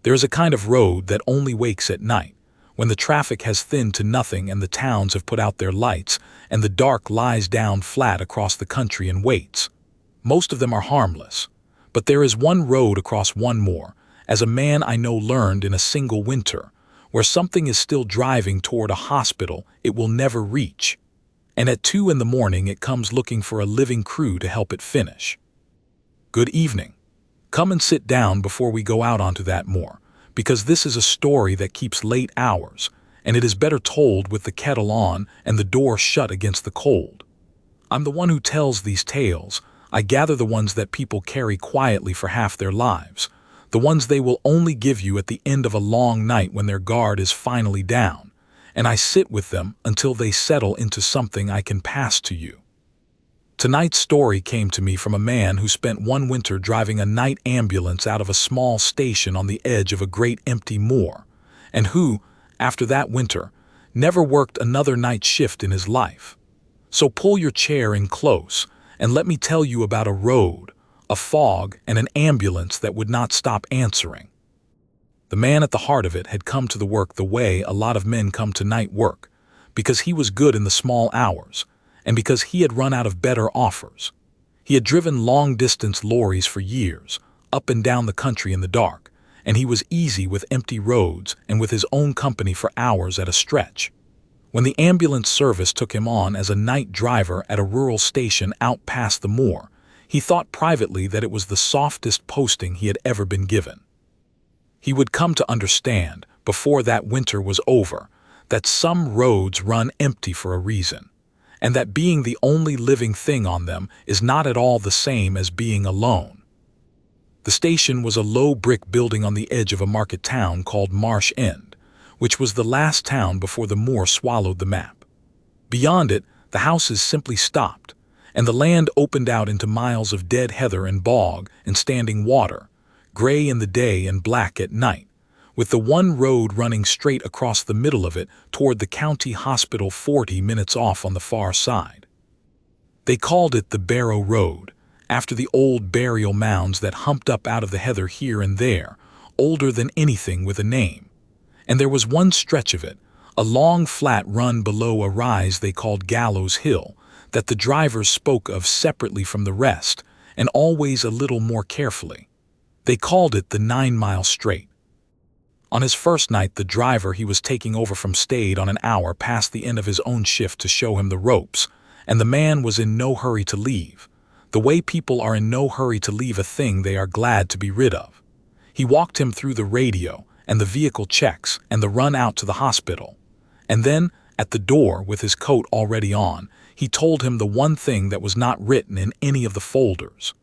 There is a kind of road that only wakes at night, when the traffic has thinned to nothing and the towns have put out their lights, and the dark lies down flat across the country and waits. Most of them are harmless, but there is one road across one moor, as a man I know learned in a single winter, where something is still driving toward a hospital it will never reach, and at 2 in the morning it comes looking for a living crew to help it finish. Good evening. Come and sit down before we go out onto that moor, because this is a story that keeps late hours, and it is better told with the kettle on and the door shut against the cold. I'm the one who tells these tales. I gather the ones that people carry quietly for half their lives, the ones they will only give you at the end of a long night when their guard is finally down, and I sit with them until they settle into something I can pass to you. Tonight's story came to me from a man who spent one winter driving a night ambulance out of a small station on the edge of a great empty moor, and who, after that winter, never worked another night shift in his life. So pull your chair in close, and let me tell you about a road, a fog, and an ambulance that would not stop answering. The man at the heart of it had come to the work the way a lot of men come to night work, because he was good in the small hours, and because he had run out of better offers. He had driven long-distance lorries for years, up and down the country in the dark, and he was easy with empty roads and with his own company for hours at a stretch. When the ambulance service took him on as a night driver at a rural station out past the moor, he thought privately that it was the softest posting he had ever been given. He would come to understand, before that winter was over, that some roads run empty for a reason, and that being the only living thing on them is not at all the same as being alone. The station was a low brick building on the edge of a market town called Marsh End, which was the last town before the moor swallowed the map. Beyond it, the houses simply stopped, and the land opened out into miles of dead heather and bog and standing water, gray in the day and black at night, with the one road running straight across the middle of it toward the county hospital 40 minutes off on the far side. They called it the Barrow Road, after the old burial mounds that humped up out of the heather here and there, older than anything with a name. And there was one stretch of it, a long flat run below a rise they called Gallows Hill, that the drivers spoke of separately from the rest, and always a little more carefully. They called it the 9-mile straight. On his first night, the driver he was taking over from stayed on an hour past the end of his own shift to show him the ropes, and the man was in no hurry to leave, the way people are in no hurry to leave a thing they are glad to be rid of. He walked him through the radio and the vehicle checks and the run out to the hospital, and then, at the door with his coat already on, he told him the one thing that was not written in any of the folders.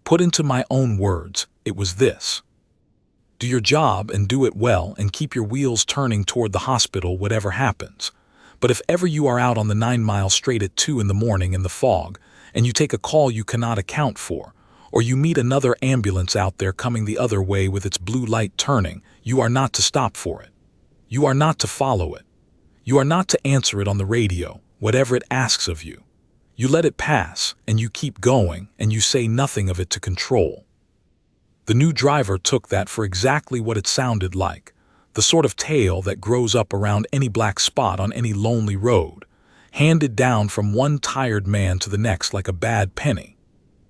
Put into my own words, it was this: do your job and do it well and keep your wheels turning toward the hospital whatever happens. But if ever you are out on the 9-mile straight at 2 in the morning in the fog, and you take a call you cannot account for, or you meet another ambulance out there coming the other way with its blue light turning, you are not to stop for it. You are not to follow it. You are not to answer it on the radio, whatever it asks of you. You let it pass, and you keep going, and you say nothing of it to control. The new driver took that for exactly what it sounded like, the sort of tale that grows up around any black spot on any lonely road, handed down from one tired man to the next like a bad penny.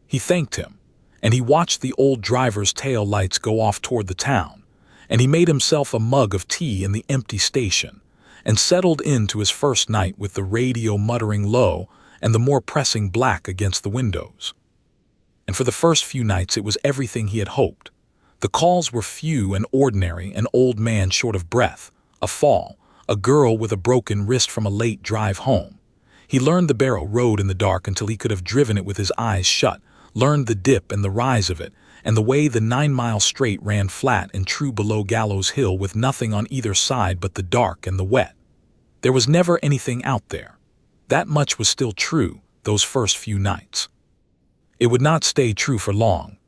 He thanked him, and he watched the old driver's tail lights go off toward the town, and he made himself a mug of tea in the empty station, and settled into his first night with the radio muttering low and the more pressing black against the windows. And for the first few nights it was everything he had hoped. The calls were few and ordinary: an old man short of breath, a fall, a girl with a broken wrist from a late drive home. He learned the Barrow Road in the dark until he could have driven it with his eyes shut, learned the dip and the rise of it, and the way the 9-mile straight ran flat and true below Gallows Hill with nothing on either side but the dark and the wet. There was never anything out there. That much was still true those first few nights. It would not stay true for long.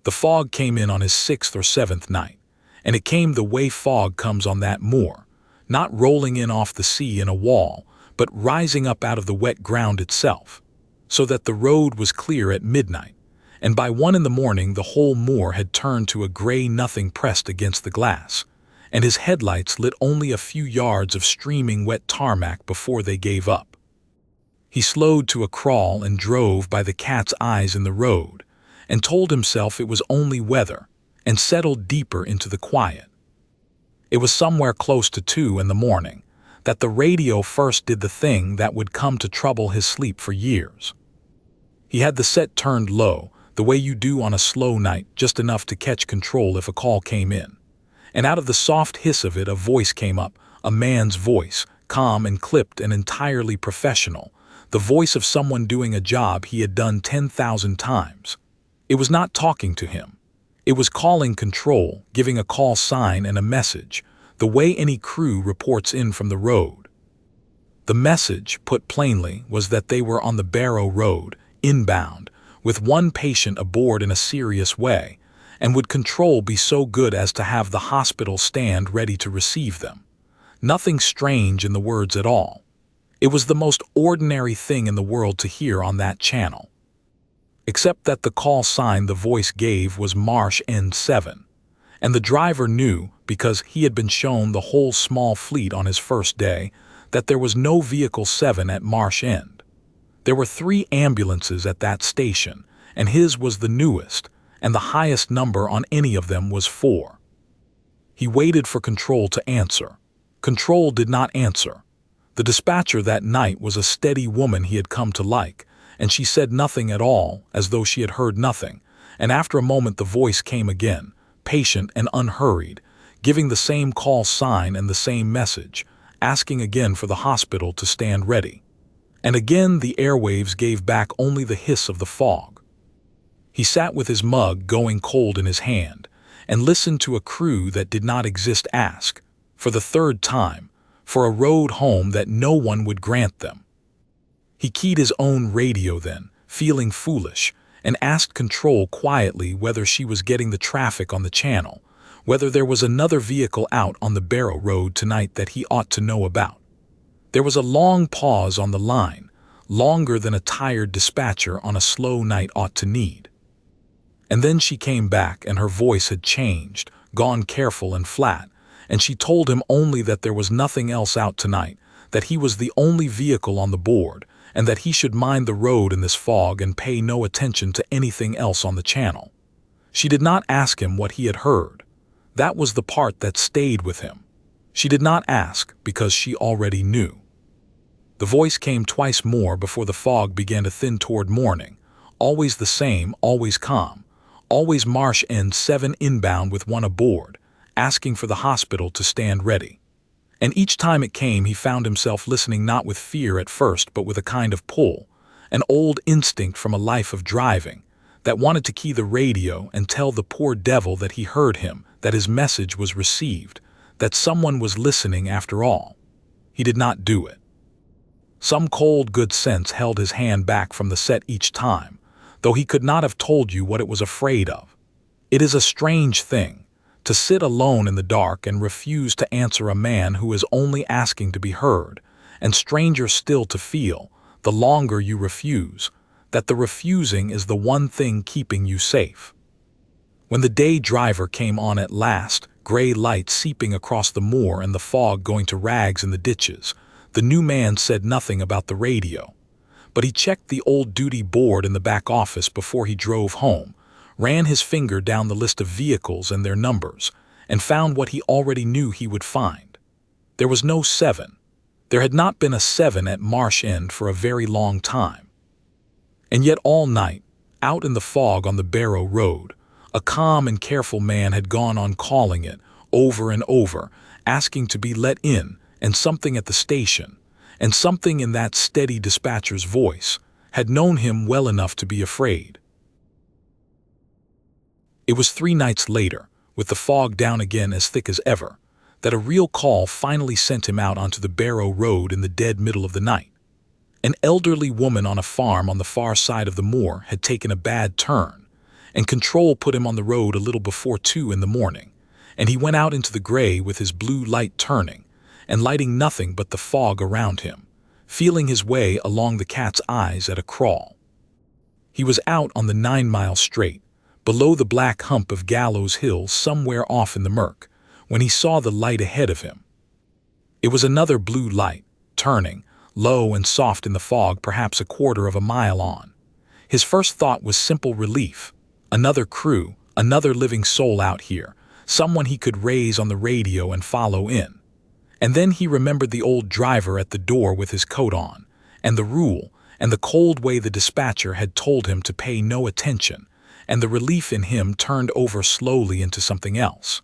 The fog came in on his 6th or 7th night, and it came the way fog comes on that moor, not rolling in off the sea in a wall, but rising up out of the wet ground itself, so that the road was clear at midnight, and by 1 in the morning the whole moor had turned to a gray nothing pressed against the glass, and his headlights lit only a few yards of streaming wet tarmac before they gave up. He slowed to a crawl and drove by the cat's eyes in the road, and told himself it was only weather, and settled deeper into the quiet. It was somewhere close to 2 in the morning that the radio first did the thing that would come to trouble his sleep for years. He had the set turned low, the way you do on a slow night, just enough to catch control if a call came in. And out of the soft hiss of it a voice came up, a man's voice, calm and clipped and entirely professional, the voice of someone doing a job he had done 10,000 times. It was not talking to him. It was calling control, giving a call sign and a message, the way any crew reports in from the road. The message, put plainly, was that they were on the Barrow Road, inbound, with one patient aboard in a serious way, and would control be so good as to have the hospital stand ready to receive them. Nothing strange in the words at all. It was the most ordinary thing in the world to hear on that channel. Except that the call sign the voice gave was Marsh End 7, and the driver knew, because he had been shown the whole small fleet on his first day, that there was no vehicle 7 at Marsh End. There were 3 ambulances at that station, and his was the newest, and the highest number on any of them was 4. He waited for Control to answer. Control did not answer. The dispatcher that night was a steady woman he had come to like, and she said nothing at all, as though she had heard nothing, and after a moment the voice came again, patient and unhurried, giving the same call sign and the same message, asking again for the hospital to stand ready. And again the airwaves gave back only the hiss of the fog. He sat with his mug going cold in his hand, and listened to a crew that did not exist ask, for the 3rd time, for a road home that no one would grant them. He keyed his own radio then, feeling foolish, and asked Control quietly whether she was getting the traffic on the channel, whether there was another vehicle out on the Barrow Road tonight that he ought to know about. There was a long pause on the line, longer than a tired dispatcher on a slow night ought to need. And then she came back, and her voice had changed, gone careful and flat, and she told him only that there was nothing else out tonight, that he was the only vehicle on the board, and that he should mind the road in this fog and pay no attention to anything else on the channel. She did not ask him what he had heard. That was the part that stayed with him. She did not ask because she already knew. The voice came twice more before the fog began to thin toward morning, always the same, always calm, always Marsh End 7 inbound with one aboard, asking for the hospital to stand ready. And each time it came he found himself listening not with fear at first but with a kind of pull, an old instinct from a life of driving, that wanted to key the radio and tell the poor devil that he heard him, that his message was received, that someone was listening after all. He did not do it. Some cold good sense held his hand back from the set each time, though he could not have told you what it was afraid of. It is a strange thing, to sit alone in the dark and refuse to answer a man who is only asking to be heard, and stranger still to feel, the longer you refuse, that the refusing is the one thing keeping you safe. When the day driver came on at last, gray light seeping across the moor and the fog going to rags in the ditches, the new man said nothing about the radio. But he checked the old duty board in the back office before he drove home, ran his finger down the list of vehicles and their numbers, and found what he already knew he would find. There was no 7. There had not been a 7 at Marsh End for a very long time. And yet all night, out in the fog on the Barrow Road, a calm and careful man had gone on calling it, over and over, asking to be let in, and something at the station, and something in that steady dispatcher's voice, had known him well enough to be afraid. It was 3 nights later, with the fog down again as thick as ever, that a real call finally sent him out onto the Barrow Road in the dead middle of the night. An elderly woman on a farm on the far side of the moor had taken a bad turn, and Control put him on the road a little before 2 in the morning, and he went out into the gray with his blue light turning, and lighting nothing but the fog around him, feeling his way along the cat's eyes at a crawl. He was out on the 9 Mile Straight, below the black hump of Gallows Hill somewhere off in the murk, when he saw the light ahead of him. It was another blue light, turning, low and soft in the fog perhaps a quarter of a mile on. His first thought was simple relief. Another crew, another living soul out here, someone he could raise on the radio and follow in. And then he remembered the old driver at the door with his coat on, and the rule, and the cold way the dispatcher had told him to pay no attention, and the relief in him turned over slowly into something else.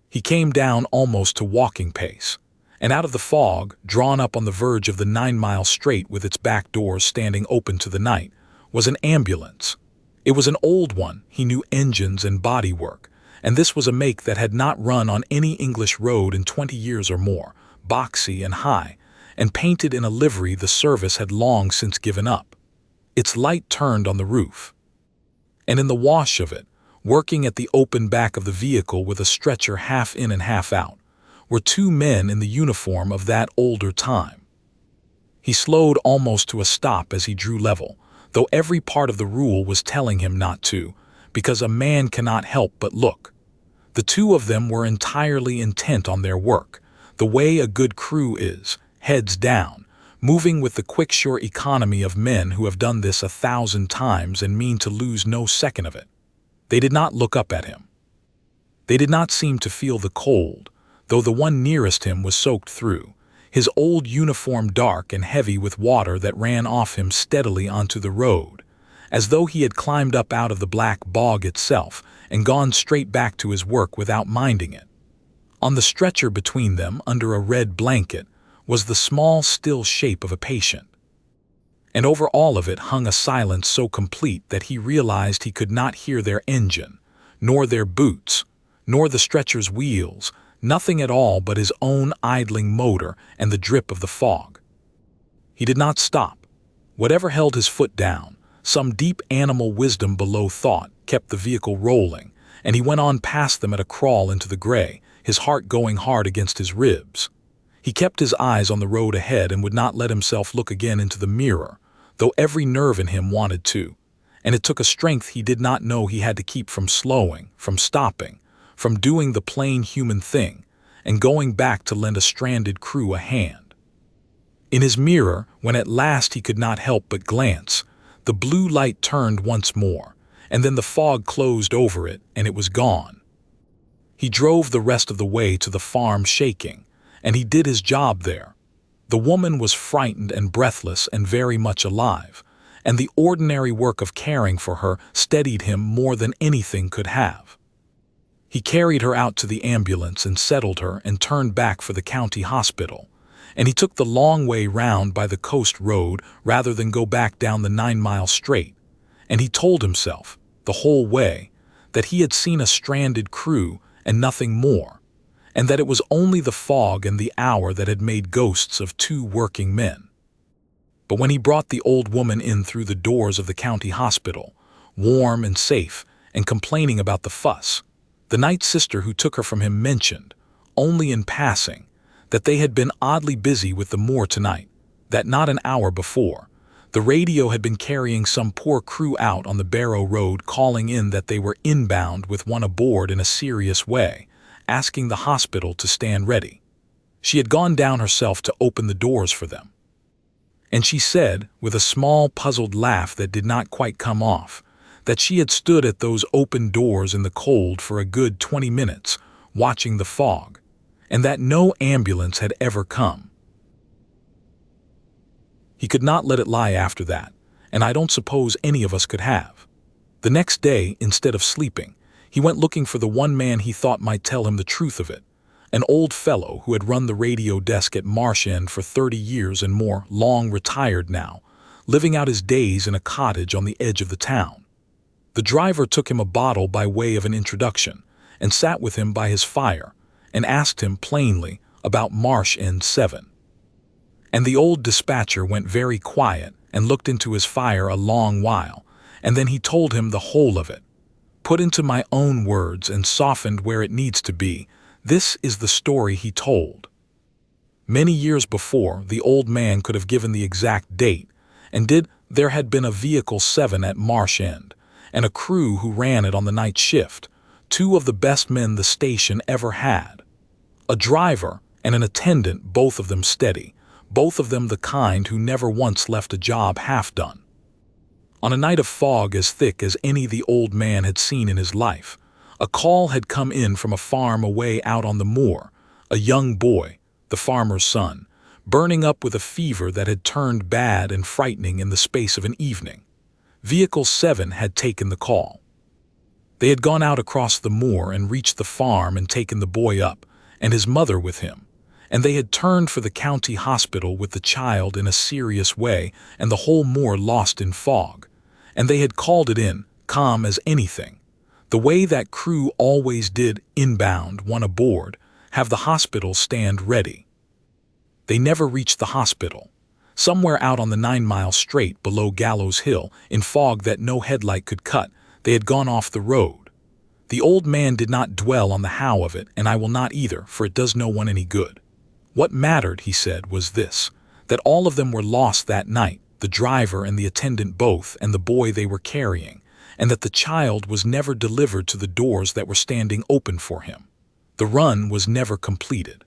He came down almost to walking pace, and out of the fog, drawn up on the verge of the 9 Mile Straight with its back doors standing open to the night, was an ambulance. It was an old one, he knew engines and bodywork, and this was a make that had not run on any English road in 20 years or more, boxy and high, and painted in a livery the service had long since given up. Its light turned on the roof. And in the wash of it, working at the open back of the vehicle with a stretcher half in and half out, were two men in the uniform of that older time. He slowed almost to a stop as he drew level, though every part of the rule was telling him not to, because a man cannot help but look. The two of them were entirely intent on their work, the way a good crew is, heads down, moving with the quick-sure economy of men who have done this 1,000 times and mean to lose no second of it. They did not look up at him. They did not seem to feel the cold, though the one nearest him was soaked through, his old uniform dark and heavy with water that ran off him steadily onto the road, as though he had climbed up out of the black bog itself and gone straight back to his work without minding it. On the stretcher between them, under a red blanket, was the small, still shape of a patient. And over all of it hung a silence so complete that he realized he could not hear their engine, nor their boots, nor the stretcher's wheels, nothing at all but his own idling motor and the drip of the fog. He did not stop. Whatever held his foot down, some deep animal wisdom below thought, kept the vehicle rolling, and he went on past them at a crawl into the gray, his heart going hard against his ribs. He kept his eyes on the road ahead and would not let himself look again into the mirror, though every nerve in him wanted to, and it took a strength he did not know he had to keep from slowing, from stopping, from doing the plain human thing, and going back to lend a stranded crew a hand. In his mirror, when at last he could not help but glance, the blue light turned once more, and then the fog closed over it, and it was gone. He drove the rest of the way to the farm shaking, and he did his job there. The woman was frightened and breathless and very much alive, and the ordinary work of caring for her steadied him more than anything could have. He carried her out to the ambulance and settled her and turned back for the county hospital, and he took the long way round by the coast road rather than go back down the 9 Mile Straight, and he told himself, the whole way, that he had seen a stranded crew and nothing more, and that it was only the fog and the hour that had made ghosts of two working men. But when he brought the old woman in through the doors of the county hospital, warm and safe, and complaining about the fuss, the night sister who took her from him mentioned, only in passing, that they had been oddly busy with the moor tonight, that not an hour before, the radio had been carrying some poor crew out on the Barrow Road calling in that they were inbound with one aboard in a serious way, asking the hospital to stand ready. She had gone down herself to open the doors for them. And she said, with a small puzzled laugh that did not quite come off, that she had stood at those open doors in the cold for a good 20 minutes, watching the fog, and that no ambulance had ever come. He could not let it lie after that, and I don't suppose any of us could have. The next day, instead of sleeping, he went looking for the one man he thought might tell him the truth of it, an old fellow who had run the radio desk at Marsh End for 30 years and more, long retired now, living out his days in a cottage on the edge of the town. The driver took him a bottle by way of an introduction, and sat with him by his fire, and asked him plainly about Marsh End 7. And the old dispatcher went very quiet and looked into his fire a long while, and then he told him the whole of it, put into my own words and softened where it needs to be. This is the story he told. Many years before, the old man could have given the exact date, and did There had been a Vehicle 7 at Marsh End, and a crew who ran it on the night shift, two of the best men the station ever had. A driver and an attendant, both of them steady, both of them the kind who never once left a job half done. On a night of fog as thick as any the old man had seen in his life, a call had come in from a farm away out on the moor, a young boy, the farmer's son, burning up with a fever that had turned bad and frightening in the space of an evening. Vehicle 7 had taken the call. They had gone out across the moor and reached the farm and taken the boy up, and his mother with him, and they had turned for the county hospital with the child in a serious way and the whole moor lost in fog, and they had called it in, calm as anything, the way that crew always did inbound, one aboard, have the hospital stand ready. They never reached the hospital. Somewhere out on the 9-mile straight below Gallows Hill, in fog that no headlight could cut, they had gone off the road. The old man did not dwell on the how of it, and I will not either, for it does no one any good. What mattered, he said, was this, that all of them were lost that night, the driver and the attendant both, and the boy they were carrying, and that the child was never delivered to the doors that were standing open for him. The run was never completed.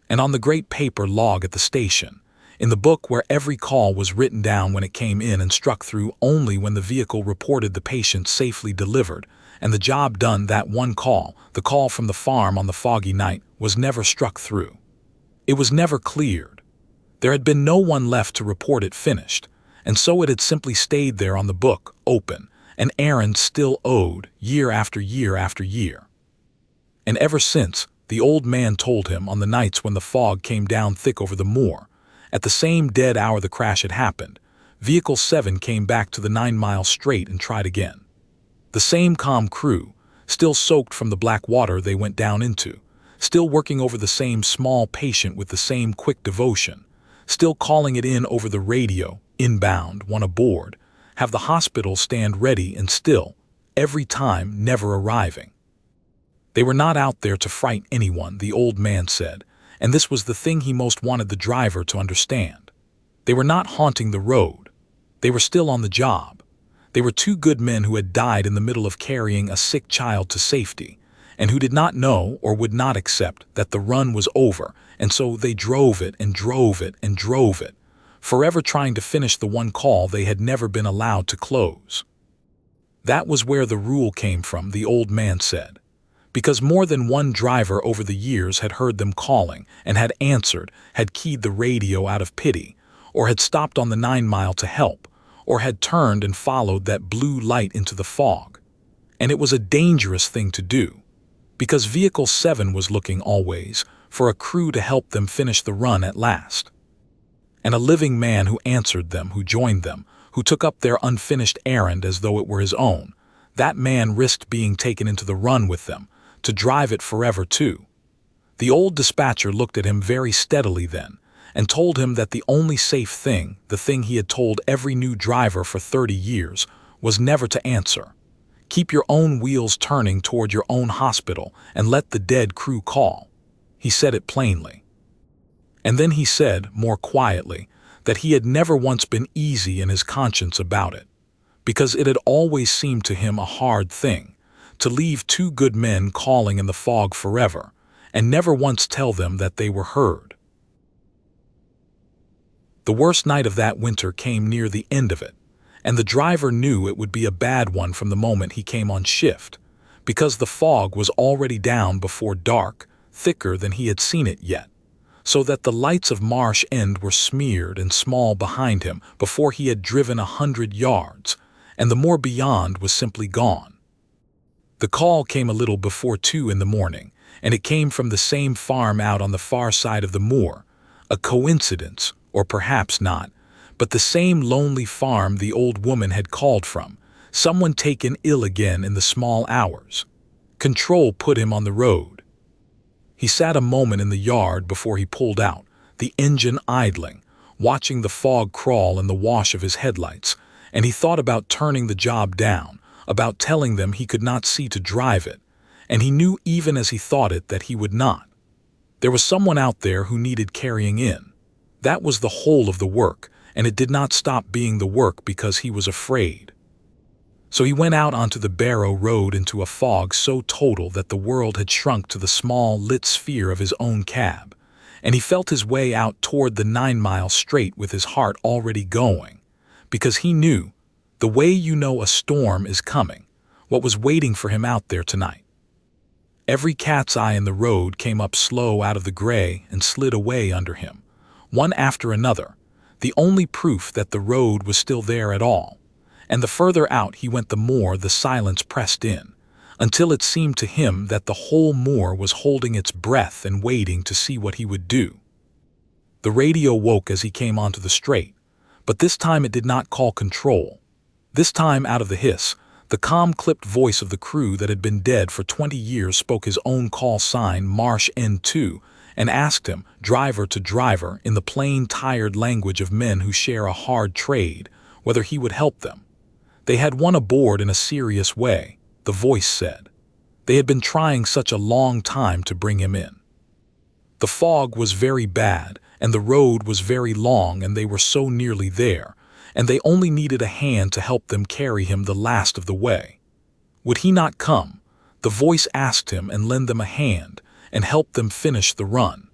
And on the great paper log at the station, in the book where every call was written down when it came in and struck through only when the vehicle reported the patient safely delivered, and the job done, that one call, the call from the farm on the foggy night, was never struck through. It was never cleared. There had been no one left to report it finished, and so it had simply stayed there on the book, open, an errand still owed, year after year after year. And ever since, the old man told him, on the nights when the fog came down thick over the moor, at the same dead hour the crash had happened, Vehicle 7 came back to the 9-mile straight and tried again. The same calm crew, still soaked from the black water they went down into, still working over the same small patient with the same quick devotion, still calling it in over the radio, inbound, one aboard, have the hospital stand ready and still, every time, never arriving. They were not out there to frighten anyone, the old man said, and this was the thing he most wanted the driver to understand. They were not haunting the road. They were still on the job. They were two good men who had died in the middle of carrying a sick child to safety, and who did not know or would not accept that the run was over, and so they drove it and drove it and drove it, forever trying to finish the one call they had never been allowed to close. That was where the rule came from, the old man said, because more than one driver over the years had heard them calling and had answered, had keyed the radio out of pity, or had stopped on the 9-mile to help, or had turned and followed that blue light into the fog. And it was a dangerous thing to do, because Vehicle 7 was looking always for a crew to help them finish the run at last. And a living man who answered them, who joined them, who took up their unfinished errand as though it were his own, that man risked being taken into the run with them, to drive it forever too. The old dispatcher looked at him very steadily then, and told him that the only safe thing, the thing he had told every new driver for 30 years, was never to answer. Keep your own wheels turning toward your own hospital and let the dead crew call. He said it plainly. And then he said, more quietly, that he had never once been easy in his conscience about it, because it had always seemed to him a hard thing, to leave two good men calling in the fog forever, and never once tell them that they were heard. The worst night of that winter came near the end of it, and the driver knew it would be a bad one from the moment he came on shift, because the fog was already down before dark, thicker than he had seen it yet, so that the lights of Marsh End were smeared and small behind him before he had driven 100 yards, and the moor beyond was simply gone. The call came a little before 2 in the morning, and it came from the same farm out on the far side of the moor, a coincidence, or perhaps not, but the same lonely farm the old woman had called from, someone taken ill again in the small hours. Control put him on the road. He sat a moment in the yard before he pulled out, the engine idling, watching the fog crawl in the wash of his headlights, and he thought about turning the job down, about telling them he could not see to drive it, and he knew even as he thought it that he would not. There was someone out there who needed carrying in. That was the whole of the work, and it did not stop being the work because he was afraid. So he went out onto the Barrow Road into a fog so total that the world had shrunk to the small, lit sphere of his own cab, and he felt his way out toward the 9 Mile straight with his heart already going, because he knew, the way you know a storm is coming, what was waiting for him out there tonight. Every cat's eye in the road came up slow out of the gray and slid away under him, one after another, the only proof that the road was still there at all. And the further out he went the more the silence pressed in, until it seemed to him that the whole moor was holding its breath and waiting to see what he would do. The radio woke as he came onto the straight, but this time it did not call control. This time, out of the hiss, the calm clipped voice of the crew that had been dead for 20 years spoke his own call sign Marsh N2 and asked him, driver to driver, in the plain, tired language of men who share a hard trade, whether he would help them. They had won aboard in a serious way, the voice said. They had been trying such a long time to bring him in. The fog was very bad, and the road was very long, and they were so nearly there, and they only needed a hand to help them carry him the last of the way. Would he not come? The voice asked him, and lend them a hand, and help them finish the run.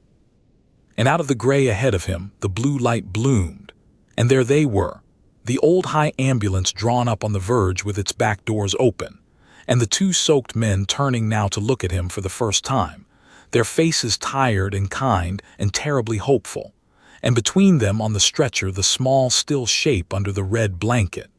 And out of the gray ahead of him, the blue light bloomed, and there they were, the old high ambulance drawn up on the verge with its back doors open, and the two soaked men turning now to look at him for the first time, their faces tired and kind and terribly hopeful, and between them on the stretcher the small still shape under the red blanket.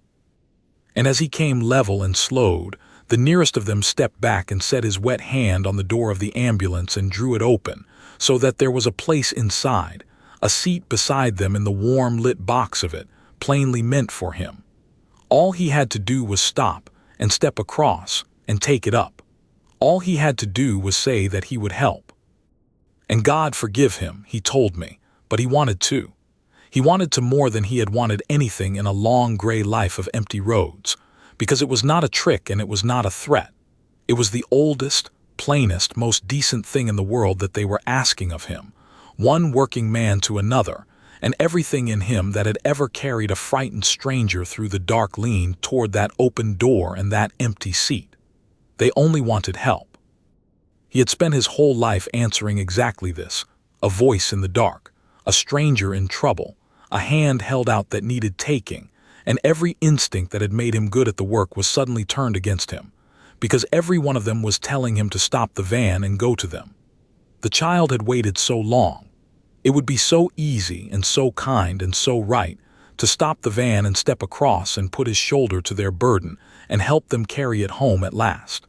And as he came level and slowed, the nearest of them stepped back and set his wet hand on the door of the ambulance and drew it open, so that there was a place inside, a seat beside them in the warm lit box of it, plainly meant for him. All he had to do was stop and step across and take it up. All he had to do was say that he would help. And God forgive him, he told me, but he wanted to. He wanted to more than he had wanted anything in a long gray life of empty roads, because it was not a trick and it was not a threat. It was the oldest, plainest, most decent thing in the world that they were asking of him, one working man to another, and everything in him that had ever carried a frightened stranger through the dark lane toward that open door and that empty seat. They only wanted help. He had spent his whole life answering exactly this, a voice in the dark, a stranger in trouble, a hand held out that needed taking, and every instinct that had made him good at the work was suddenly turned against him, because every one of them was telling him to stop the van and go to them. The child had waited so long. It would be so easy and so kind and so right to stop the van and step across and put his shoulder to their burden and help them carry it home at last.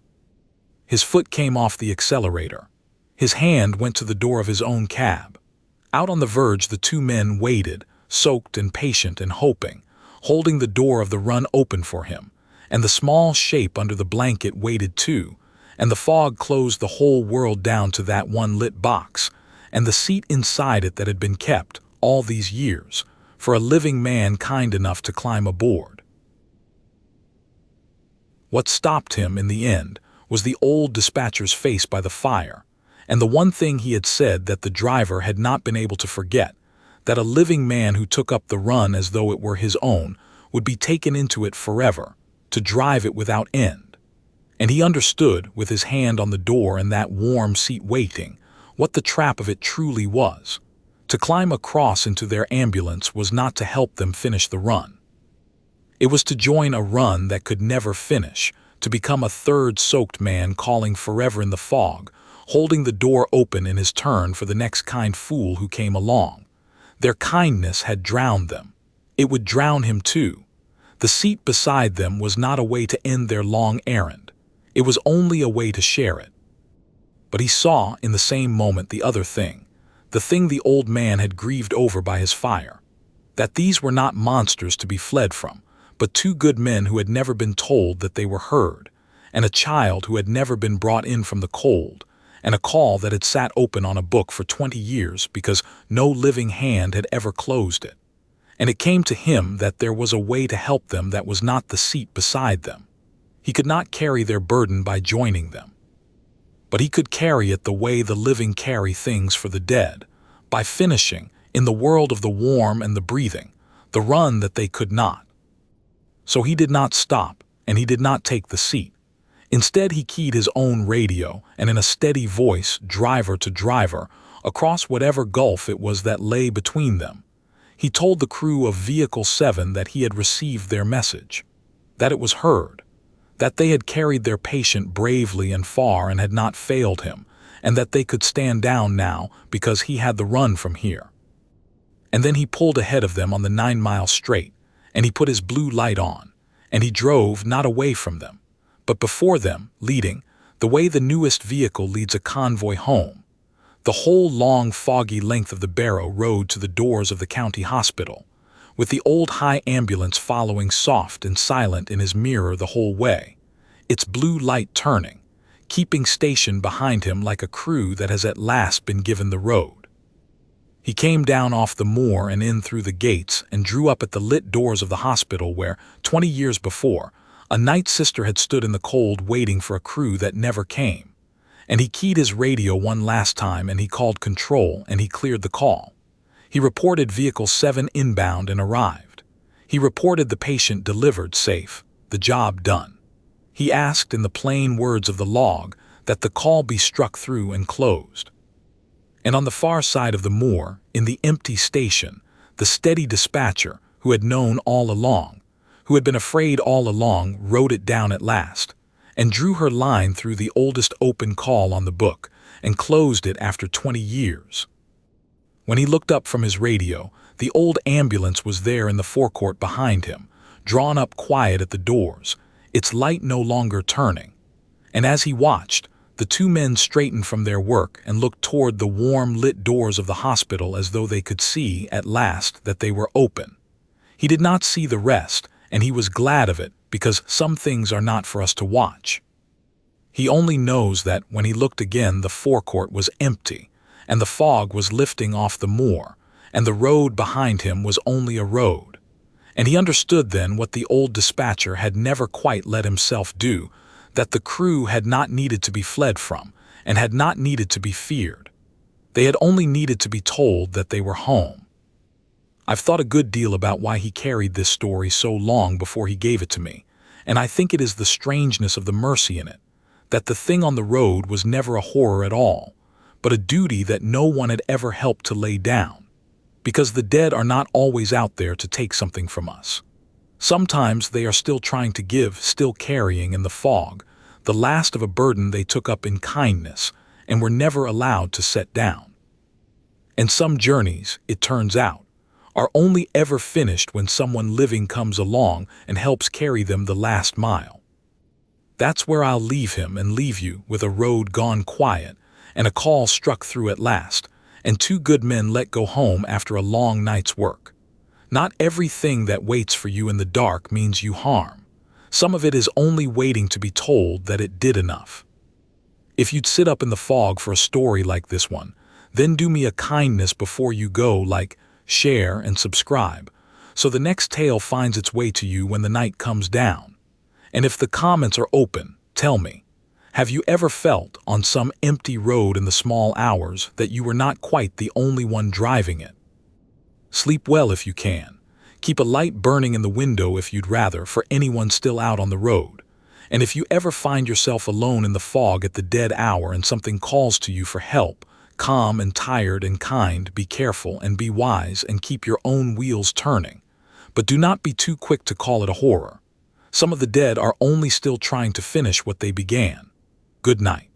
His foot came off the accelerator. His hand went to the door of his own cab. Out on the verge the two men waited, soaked and patient and hoping, holding the door of the run open for him, and the small shape under the blanket waited too, and the fog closed the whole world down to that one lit box, and the seat inside it that had been kept, all these years, for a living man kind enough to climb aboard. What stopped him in the end was the old dispatcher's face by the fire, and the one thing he had said that the driver had not been able to forget, that a living man who took up the run as though it were his own would be taken into it forever, to drive it without end. And he understood, with his hand on the door and that warm seat waiting, what the trap of it truly was. To climb across into their ambulance was not to help them finish the run. It was to join a run that could never finish, to become a third soaked man calling forever in the fog, holding the door open in his turn for the next kind fool who came along. Their kindness had drowned them. It would drown him too. The seat beside them was not a way to end their long errand. It was only a way to share it. But he saw in the same moment the other thing, the thing the old man had grieved over by his fire, that these were not monsters to be fled from, but two good men who had never been told that they were heard, and a child who had never been brought in from the cold, and a call that had sat open on a book for 20 years because no living hand had ever closed it. And it came to him that there was a way to help them that was not the seat beside them. He could not carry their burden by joining them, but he could carry it the way the living carry things for the dead, by finishing, in the world of the warm and the breathing, the run that they could not. So he did not stop, and he did not take the seat. Instead, he keyed his own radio, and in a steady voice, driver to driver, across whatever gulf it was that lay between them, he told the crew of Vehicle 7 that he had received their message, that it was heard, that they had carried their patient bravely and far and had not failed him, and that they could stand down now because he had the run from here. And then he pulled ahead of them on the 9-mile straight, and he put his blue light on, and he drove not away from them, but before them, leading, the way the newest vehicle leads a convoy home, the whole long, foggy length of the Barrow Road to the doors of the county hospital, with the old high ambulance following soft and silent in his mirror the whole way, its blue light turning, keeping station behind him like a crew that has at last been given the road. He came down off the moor and in through the gates and drew up at the lit doors of the hospital where, 20 years before, a night sister had stood in the cold waiting for a crew that never came. And he keyed his radio one last time and he called control and he cleared the call. He reported Vehicle 7 inbound and arrived. He reported the patient delivered safe, the job done. He asked in the plain words of the log that the call be struck through and closed. And on the far side of the moor, in the empty station, the steady dispatcher, who had known all along, who had been afraid all along, wrote it down at last, and drew her line through the oldest open call on the book, and closed it after 20 years. When he looked up from his radio, the old ambulance was there in the forecourt behind him, drawn up quiet at the doors, its light no longer turning. And as he watched, the two men straightened from their work and looked toward the warm lit doors of the hospital as though they could see, at last, that they were open. He did not see the rest, and he was glad of it, because some things are not for us to watch. He only knows that when he looked again the forecourt was empty, and the fog was lifting off the moor, and the road behind him was only a road. And he understood then what the old dispatcher had never quite let himself do, that the crew had not needed to be fled from, and had not needed to be feared. They had only needed to be told that they were home. I've thought a good deal about why he carried this story so long before he gave it to me, and I think it is the strangeness of the mercy in it, that the thing on the road was never a horror at all, but a duty that no one had ever helped to lay down, because the dead are not always out there to take something from us. Sometimes they are still trying to give, still carrying in the fog, the last of a burden they took up in kindness and were never allowed to set down. And some journeys, it turns out, are only ever finished when someone living comes along and helps carry them the last mile. That's where I'll leave him and leave you, with a road gone quiet and a call struck through at last, and two good men let go home after a long night's work. Not everything that waits for you in the dark means you harm. Some of it is only waiting to be told that it did enough. If you'd sit up in the fog for a story like this one, then do me a kindness before you go, like, share and subscribe, so the next tale finds its way to you when the night comes down. And if the comments are open, tell me, have you ever felt on some empty road in the small hours that you were not quite the only one driving it? Sleep well if you can. Keep a light burning in the window if you'd rather, for anyone still out on the road. And if you ever find yourself alone in the fog at the dead hour and something calls to you for help, calm and tired and kind, be careful and be wise and keep your own wheels turning. But do not be too quick to call it a horror. Some of the dead are only still trying to finish what they began. Good night.